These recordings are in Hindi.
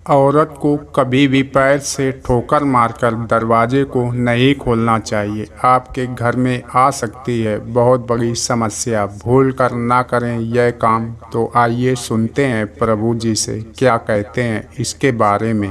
औरत को कभी भी पैर से ठोकर मारकर दरवाजे को नहीं खोलना चाहिए। आपके घर में आ सकती है बहुत बड़ी समस्या। भूल कर ना करें यह काम। तो आइए सुनते हैं प्रभु जी से क्या कहते हैं इसके बारे में।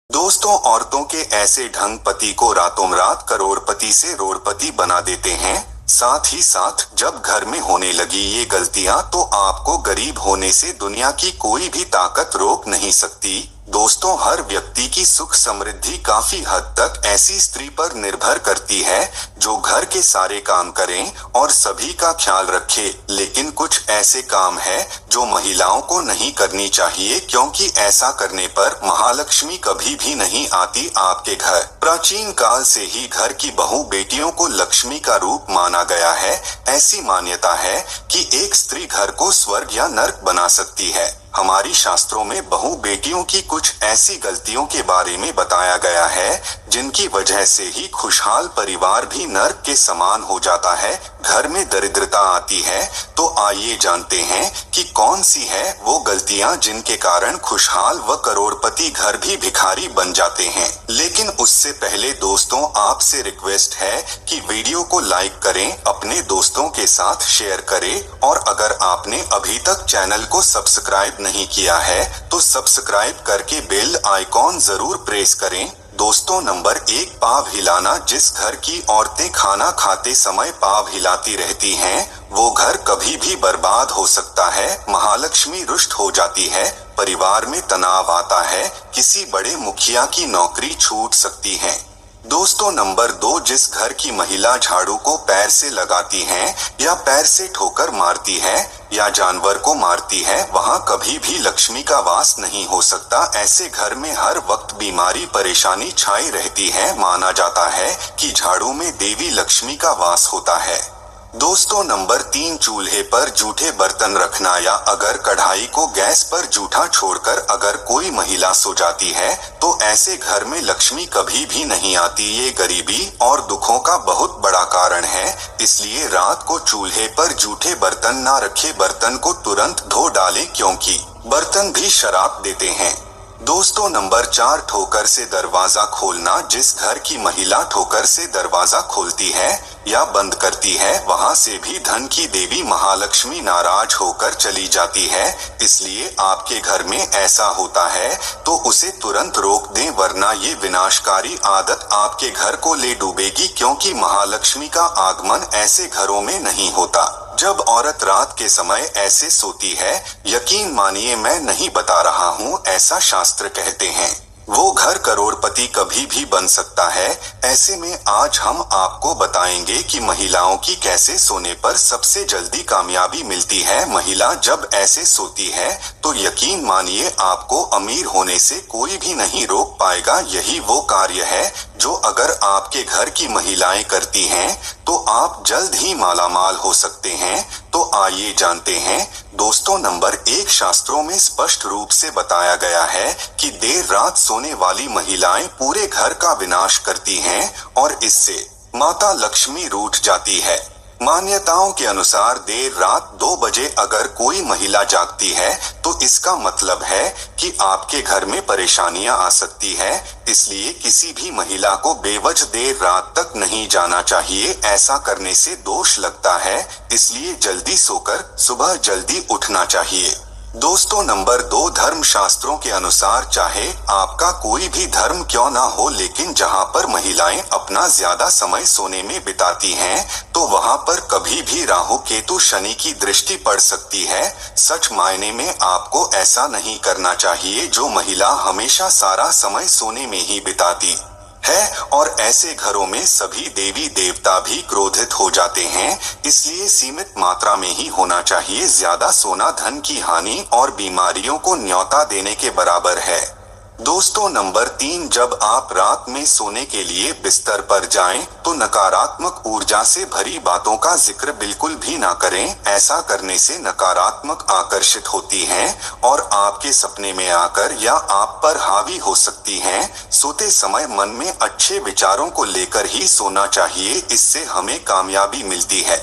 दोस्तों, औरतों के ऐसे ढंग पति को रातों रात करोड़पति से रोड़पति बना देते हैं। साथ ही साथ जब घर में होने लगी ये गलतियां तो आपको गरीब होने से दुनिया की कोई भी ताकत रोक नहीं सकती। दोस्तों, हर व्यक्ति की सुख समृद्धि काफी हद तक ऐसी स्त्री पर निर्भर करती है जो घर के सारे काम करें और सभी का ख्याल रखे। लेकिन कुछ ऐसे काम है जो महिलाओं को नहीं करनी चाहिए, क्योंकि ऐसा करने पर महालक्ष्मी कभी भी नहीं आती आपके घर। प्राचीन काल से ही घर की बहू बेटियों को लक्ष्मी का रूप माना गया है। ऐसी मान्यता है कि एक स्त्री घर को स्वर्ग या नर्क बना सकती है। हमारी शास्त्रों में बहू बेटियों की कुछ ऐसी गलतियों के बारे में बताया गया है जिनकी वजह से ही खुशहाल परिवार भी नर्क के समान हो जाता है, घर में दरिद्रता आती है। तो आइए जानते हैं कि कौन सी है वो गलतियां जिनके कारण खुशहाल व करोड़पति घर भी भिखारी बन जाते हैं। लेकिन उससे पहले दोस्तों, आपसे रिक्वेस्ट है कि वीडियो को लाइक करें, अपने दोस्तों के साथ शेयर करें और अगर आपने अभी तक चैनल को सब्सक्राइब नहीं किया है तो सब्सक्राइब करके बेल आइकॉन जरूर प्रेस करें। दोस्तों, नंबर 1, पाँव हिलाना। जिस घर की औरतें खाना खाते समय पाँव हिलाती रहती हैं, वो घर कभी भी बर्बाद हो सकता है। महालक्ष्मी रुष्ट हो जाती है, परिवार में तनाव आता है, किसी बड़े मुखिया की नौकरी छूट सकती है। दोस्तों, नंबर 2, जिस घर की महिला झाड़ू को पैर से लगाती है या पैर से ठोकर मारती है या जानवर को मारती है, वहाँ कभी भी लक्ष्मी का वास नहीं हो सकता। ऐसे घर में हर वक्त बीमारी परेशानी छाई रहती है। माना जाता है कि झाड़ू में देवी लक्ष्मी का वास होता है। दोस्तों, नंबर 3, चूल्हे पर जूठे बर्तन रखना या अगर कढ़ाई को गैस पर जूठा छोड़कर अगर कोई महिला सो जाती है तो ऐसे घर में लक्ष्मी कभी भी नहीं आती। ये गरीबी और दुखों का बहुत बड़ा कारण है। इसलिए रात को चूल्हे पर जूठे बर्तन ना रखे, बर्तन को तुरंत धो डालें, क्योंकि बर्तन भी शराब देते हैं। दोस्तों, नंबर 4, ठोकर से दरवाजा खोलना। जिस घर की महिला ठोकर से दरवाजा खोलती है या बंद करती है, वहां से भी धन की देवी महालक्ष्मी नाराज होकर चली जाती है। इसलिए आपके घर में ऐसा होता है तो उसे तुरंत रोक दें, वरना ये विनाशकारी आदत आपके घर को ले डूबेगी, क्योंकि महालक्ष्मी का आगमन ऐसे घरों में नहीं होता। जब औरत रात के समय ऐसे सोती है, यकीन मानिए मैं नहीं बता रहा हूँ, ऐसा शास्त्र कहते हैं, वो घर करोड़पति कभी भी बन सकता है। ऐसे में आज हम आपको बताएंगे कि महिलाओं की कैसे सोने पर सबसे जल्दी कामयाबी मिलती है। महिला जब ऐसे सोती है तो यकीन मानिए आपको अमीर होने से कोई भी नहीं रोक पाएगा। यही वो कार्य है जो अगर आपके घर की महिलाएं करती हैं तो आप जल्द ही मालामाल हो सकते हैं। तो आइए जानते हैं। दोस्तों, नंबर 1, शास्त्रों में स्पष्ट रूप से बताया गया है कि देर रात सोने वाली महिलाएं पूरे घर का विनाश करती हैं और इससे माता लक्ष्मी रूठ जाती है। मान्यताओं के अनुसार देर रात 2 बजे अगर कोई महिला जागती है तो इसका मतलब है कि आपके घर में परेशानियां आ सकती है। इसलिए किसी भी महिला को बेवजह देर रात तक नहीं जाना चाहिए। ऐसा करने से दोष लगता है, इसलिए जल्दी सोकर सुबह जल्दी उठना चाहिए। दोस्तों, नंबर 2, धर्म शास्त्रों के अनुसार चाहे आपका कोई भी धर्म क्यों ना हो, लेकिन जहां पर महिलाएं अपना ज्यादा समय सोने में बिताती हैं तो वहां पर कभी भी राहु केतु शनि की दृष्टि पड़ सकती है। सच मायने में आपको ऐसा नहीं करना चाहिए। जो महिला हमेशा सारा समय सोने में ही बिताती है और ऐसे घरों में सभी देवी देवता भी क्रोधित हो जाते हैं। इसलिए सीमित मात्रा में ही होना चाहिए। ज्यादा सोना धन की हानि और बीमारियों को न्योता देने के बराबर है। दोस्तों, नंबर 3, जब आप रात में सोने के लिए बिस्तर पर जाएं तो नकारात्मक ऊर्जा से भरी बातों का जिक्र बिल्कुल भी ना करें। ऐसा करने से नकारात्मक आकर्षित होती हैं और आपके सपने में आकर या आप पर हावी हो सकती हैं। सोते समय मन में अच्छे विचारों को लेकर ही सोना चाहिए, इससे हमें कामयाबी मिलती है।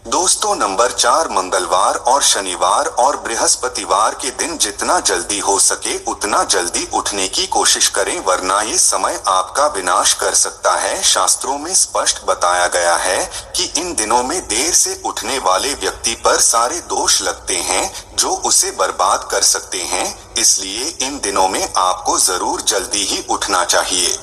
दोस्तों नंबर 4 मंगलवार और शनिवार और बृहस्पतिवार के दिन जितना जल्दी हो सके उतना जल्दी उठने की कोशिश करें, वरना ये समय आपका विनाश कर सकता है। शास्त्रों में स्पष्ट बताया गया है कि इन दिनों में देर से उठने वाले व्यक्ति पर सारे दोष लगते हैं जो उसे बर्बाद कर सकते हैं, इसलिए इन दिनों में आपको जरूर जल्दी ही उठना चाहिए।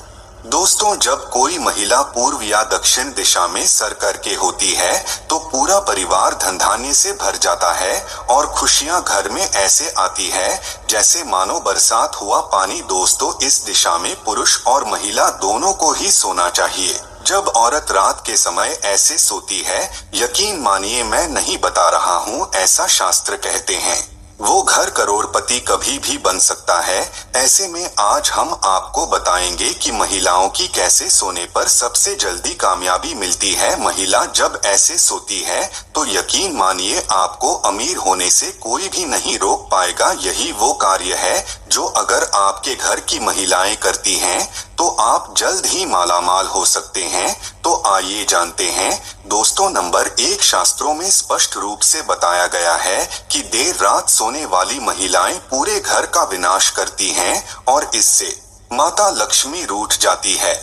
दोस्तों जब कोई महिला पूर्व या दक्षिण दिशा में सर करके होती है तो पूरा परिवार धन धान्य से भर जाता है और खुशियां घर में ऐसे आती है जैसे मानो बरसात हुआ पानी। दोस्तों इस दिशा में पुरुष और महिला दोनों को ही सोना चाहिए। जब औरत रात के समय ऐसे सोती है, यकीन मानिए मैं नहीं बता रहा हूँ, ऐसा शास्त्र कहते हैं, वो घर करोड़पति कभी भी बन सकता है। ऐसे में आज हम आपको बताएंगे कि महिलाओं की कैसे सोने पर सबसे जल्दी कामयाबी मिलती है। महिला जब ऐसे सोती है तो यकीन मानिए आपको अमीर होने से कोई भी नहीं रोक पाएगा। यही वो कार्य है जो अगर आपके घर की महिलाएं करती हैं तो आप जल्द ही मालामाल हो सकते हैं। तो आइए जानते हैं। दोस्तों नंबर 1 शास्त्रों में स्पष्ट रूप से बताया गया है कि देर रात सोने वाली महिलाएं पूरे घर का विनाश करती हैं और इससे माता लक्ष्मी रूठ जाती है।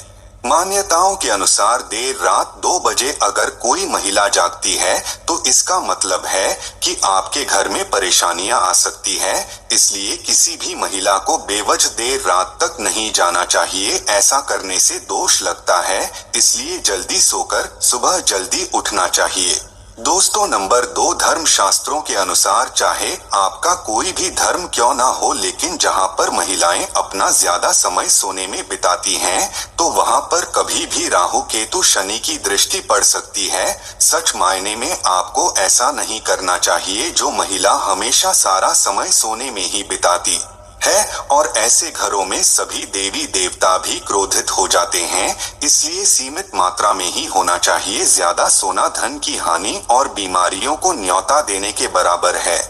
मान्यताओं के अनुसार देर रात 2 बजे अगर कोई महिला जागती है तो इसका मतलब है कि आपके घर में परेशानियां आ सकती है। इसलिए किसी भी महिला को बेवजह देर रात तक नहीं जाना चाहिए, ऐसा करने से दोष लगता है। इसलिए जल्दी सोकर सुबह जल्दी उठना चाहिए। दोस्तों नंबर 2 धर्म शास्त्रों के अनुसार चाहे आपका कोई भी धर्म क्यों ना हो, लेकिन जहां पर महिलाएं अपना ज्यादा समय सोने में बिताती हैं तो वहां पर कभी भी राहु केतु शनि की दृष्टि पड़ सकती है। सच मायने में आपको ऐसा नहीं करना चाहिए। जो महिला हमेशा सारा समय सोने में ही बिताती है और ऐसे घरों में सभी देवी देवता भी क्रोधित हो जाते हैं, इसलिए सीमित मात्रा में ही होना चाहिए। ज्यादा सोना धन की हानि और बीमारियों को न्योता देने के बराबर है।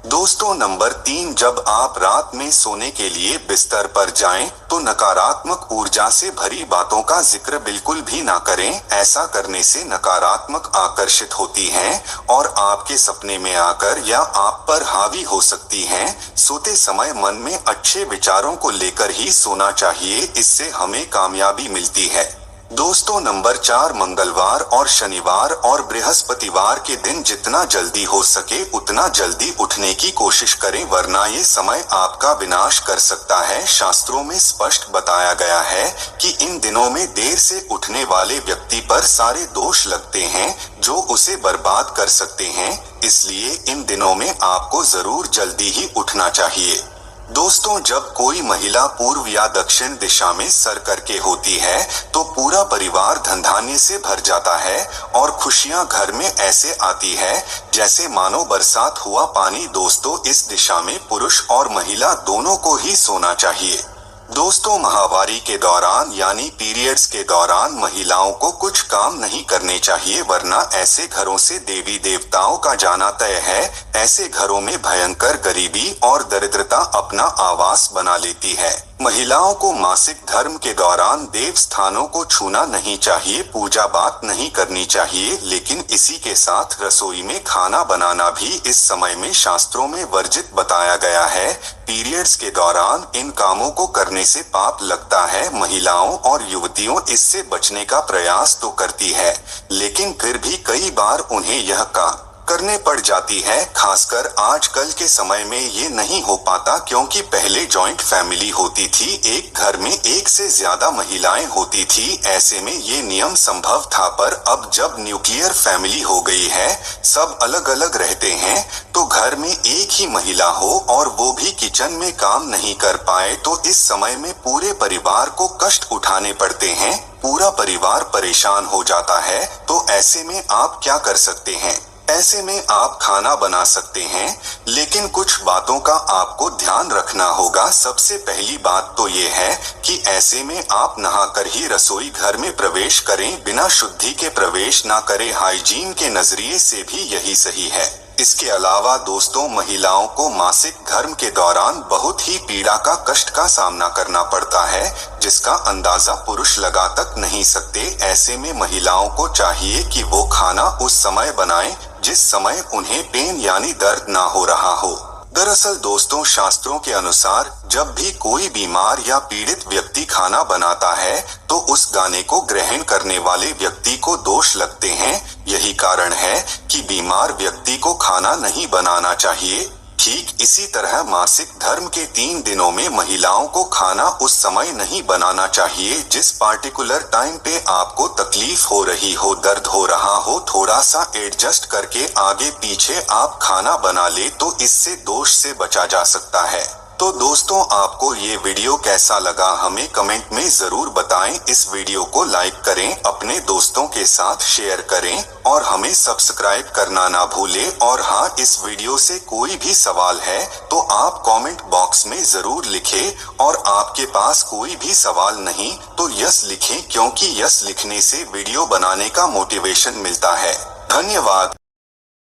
दोस्तों नंबर 3 जब आप रात में सोने के लिए बिस्तर पर जाएं तो नकारात्मक ऊर्जा से भरी बातों का जिक्र बिल्कुल भी ना करें। ऐसा करने से नकारात्मक आकर्षित होती हैं और आपके सपने में आकर या आप पर हावी हो सकती हैं। सोते समय मन में अच्छे विचारों को लेकर ही सोना चाहिए, इससे हमें कामयाबी मिलती है। दोस्तों नंबर 4 मंगलवार और शनिवार और बृहस्पतिवार के दिन जितना जल्दी हो सके उतना जल्दी उठने की कोशिश करें, वरना ये समय आपका विनाश कर सकता है। शास्त्रों में स्पष्ट बताया गया है कि इन दिनों में देर से उठने वाले व्यक्ति पर सारे दोष लगते हैं जो उसे बर्बाद कर सकते हैं, इसलिए इन दिनों में आपको जरूर जल्दी ही उठना चाहिए। दोस्तों जब कोई महिला पूर्व या दक्षिण दिशा में सर करके होती है तो पूरा परिवार धन धान्य से भर जाता है और खुशियां घर में ऐसे आती है जैसे मानो बरसात हुआ पानी। दोस्तों इस दिशा में पुरुष और महिला दोनों को ही सोना चाहिए। दोस्तों माहवारी के दौरान यानी पीरियड्स के दौरान महिलाओं को कुछ काम नहीं करने चाहिए, वरना ऐसे घरों से देवी देवताओं का जाना तय है। ऐसे घरों में भयंकर गरीबी और दरिद्रता अपना आवास बना लेती है। महिलाओं को मासिक धर्म के दौरान देव स्थानों को छूना नहीं चाहिए, पूजा पाठ नहीं करनी चाहिए, लेकिन इसी के साथ रसोई में खाना बनाना भी इस समय में शास्त्रों में वर्जित बताया गया है। पीरियड्स के दौरान इन कामों को करने से पाप लगता है। महिलाओं और युवतियों इससे बचने का प्रयास तो करती है, लेकिन फिर भी कई बार उन्हें यह काम करने पड़ जाती है। खासकर आजकल के समय में ये नहीं हो पाता, क्योंकि पहले जॉइंट फैमिली होती थी, एक घर में एक से ज्यादा महिलाएं होती थी, ऐसे में ये नियम संभव था। पर अब जब न्यूक्लियर फैमिली हो गई है, सब अलग अलग रहते हैं, तो घर में एक ही महिला हो और वो भी किचन में काम नहीं कर पाए तो इस समय में पूरे परिवार को कष्ट उठाने पड़ते हैं, पूरा परिवार परेशान हो जाता है। तो ऐसे में आप क्या कर सकते हैं? ऐसे में आप खाना बना सकते हैं, लेकिन कुछ बातों का आपको ध्यान रखना होगा। सबसे पहली बात तो ये है कि ऐसे में आप नहाकर ही रसोई घर में प्रवेश करें, बिना शुद्धि के प्रवेश ना करें। हाइजीन के नजरिए से भी यही सही है। इसके अलावा दोस्तों महिलाओं को मासिक धर्म के दौरान बहुत ही पीड़ा का कष्ट का सामना करना पड़ता है, जिसका अंदाजा पुरुष लगा तक नहीं सकते। ऐसे में महिलाओं को चाहिए कि वो खाना उस समय बनाएं जिस समय उन्हें पेन यानी दर्द ना हो रहा हो। दरअसल दोस्तों, शास्त्रों के अनुसार जब भी कोई बीमार या पीड़ित व्यक्ति खाना बनाता है तो उस गाने को ग्रहण करने वाले व्यक्ति को दोष लगते हैं। यही कारण है कि बीमार व्यक्ति को खाना नहीं बनाना चाहिए। ठीक इसी तरह मासिक धर्म के 3 दिनों में महिलाओं को खाना उस समय नहीं बनाना चाहिए जिस पार्टिकुलर टाइम पे आपको तकलीफ हो रही हो, दर्द हो रहा हो। थोड़ा सा एडजस्ट करके आगे पीछे आप खाना बना ले तो इससे दोष से बचा जा सकता है। तो दोस्तों, आपको ये वीडियो कैसा लगा हमें कमेंट में जरूर बताएं। इस वीडियो को लाइक करें, अपने दोस्तों के साथ शेयर करें और हमें सब्सक्राइब करना ना भूलें। और हाँ, इस वीडियो से कोई भी सवाल है तो आप कमेंट बॉक्स में जरूर लिखें और आपके पास कोई भी सवाल नहीं तो यस लिखें, क्योंकि यस लिखने से वीडियो बनाने का मोटिवेशन मिलता है। धन्यवाद।